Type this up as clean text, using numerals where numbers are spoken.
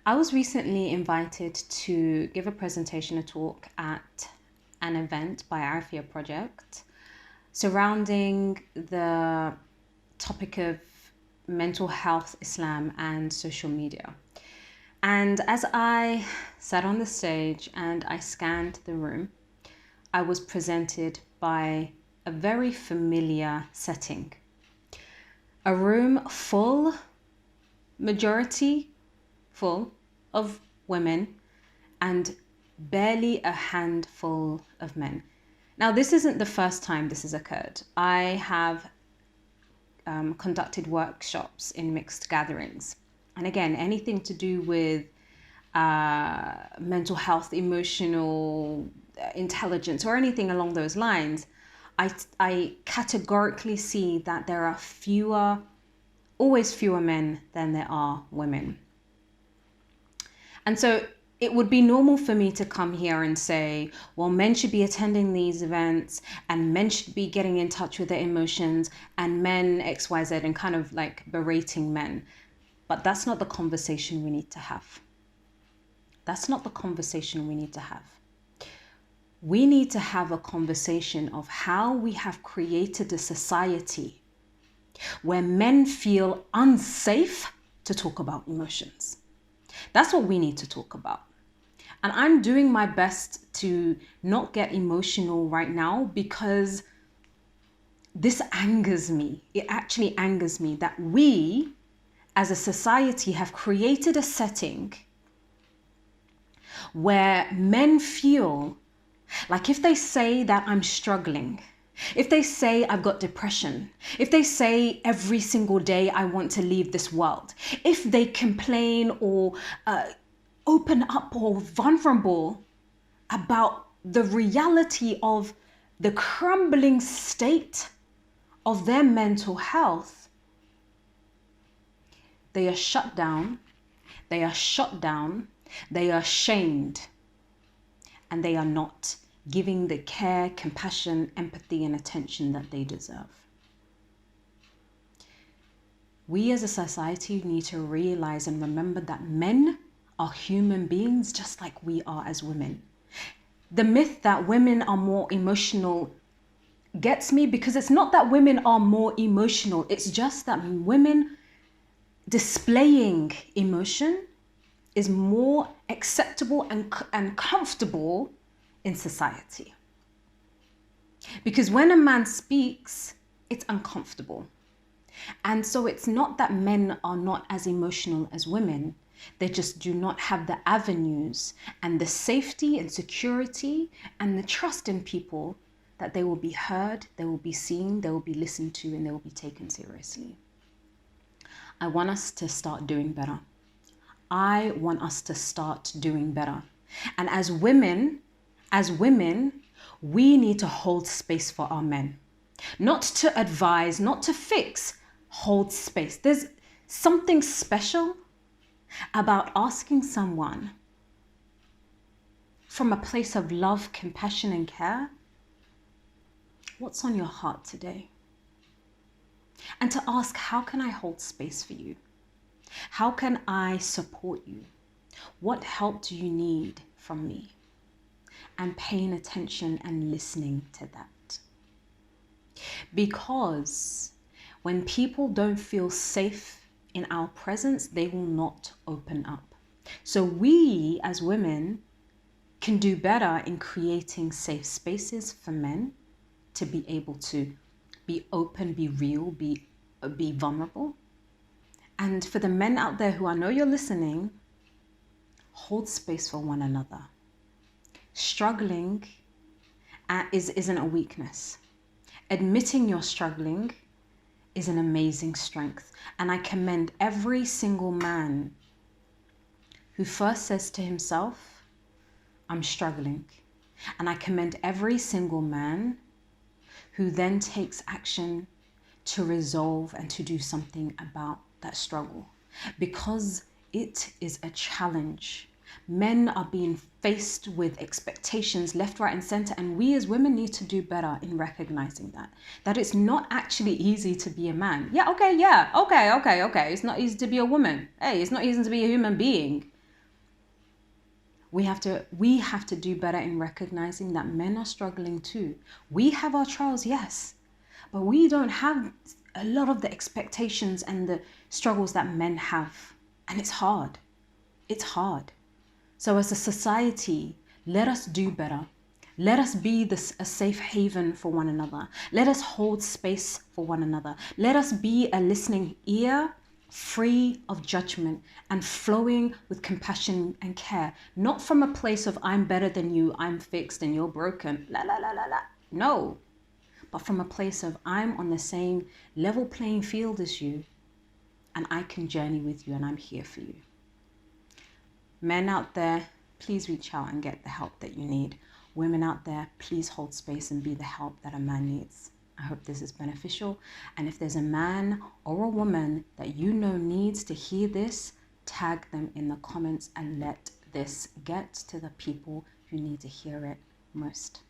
I was recently invited to give a presentation, a talk at an event by Arifia Project surrounding the topic of mental health, Islam, and social media. And as I sat on the stage and I scanned the room, I was presented by a very familiar setting. A room full, majority full of women and barely a handful of men. Now, this isn't the first time this has occurred. I have conducted workshops in mixed gatherings. And again, anything to do with mental health, emotional intelligence, or anything along those lines, I categorically see that there are always fewer men than there are women. And so it would be normal for me to come here and say, well, men should be attending these events and men should be getting in touch with their emotions and men X, Y, Z, and kind of like berating men. But that's not the conversation we need to have. That's not the conversation we need to have. We need to have a conversation of how we have created a society where men feel unsafe to talk about emotions. That's what we need to talk about. And I'm doing my best to not get emotional right now because this angers me. It actually angers me that we as a society have created a setting where men feel like if they say that I'm struggling, if they say I've got depression, if they say every single day I want to leave this world, if they complain or open up or vulnerable about the reality of the crumbling state of their mental health, they are shut down, they are shut down, they are shamed, and they are not giving the care, compassion, empathy, and attention that they deserve. We as a society need to realize and remember that men are human beings just like we are as women. The myth that women are more emotional gets me because it's not that women are more emotional. It's just that women displaying emotion is more acceptable and comfortable in society. Because when a man speaks, it's uncomfortable. And so it's not that men are not as emotional as women. They just do not have the avenues and the safety and security and the trust in people that they will be heard, they will be seen, they will be listened to, and they will be taken seriously. I want us to start doing better. I want us to start doing better. And as women, we need to hold space for our men. Not to advise, not to fix, hold space. There's something special about asking someone from a place of love, compassion, and care, what's on your heart today? And to ask, how can I hold space for you? How can I support you? What help do you need from me? And paying attention and listening to that. Because when people don't feel safe in our presence, they will not open up. So we as women can do better in creating safe spaces for men to be able to be open, be real, be vulnerable. And for the men out there who I know you're listening, hold space for one another. Struggling isn't a weakness. Admitting you're struggling is an amazing strength. And I commend every single man who first says to himself, I'm struggling. And I commend every single man who then takes action to resolve and to do something about that struggle. Because it is a challenge. Men are being faced with expectations left, right, and center, and we as women need to do better in recognizing that it's not actually easy to be a man. Okay. It's not easy to be a woman. Hey, it's not easy to be a human being. We have to do better in recognizing that men are struggling too. We have our trials, yes, but we don't have a lot of the expectations and the struggles that men have. And it's hard. It's hard. So as a society, let us do better. Let us be a safe haven for one another. Let us hold space for one another. Let us be a listening ear, free of judgment and flowing with compassion and care. Not from a place of I'm better than you, I'm fixed and you're broken. La la la la la. No. But from a place of I'm on the same level playing field as you and I can journey with you and I'm here for you. Men out there, please reach out and get the help that you need. Women out there, please hold space and be the help that a man needs. I hope this is beneficial. And if there's a man or a woman that you know needs to hear this, tag them in the comments and let this get to the people who need to hear it most.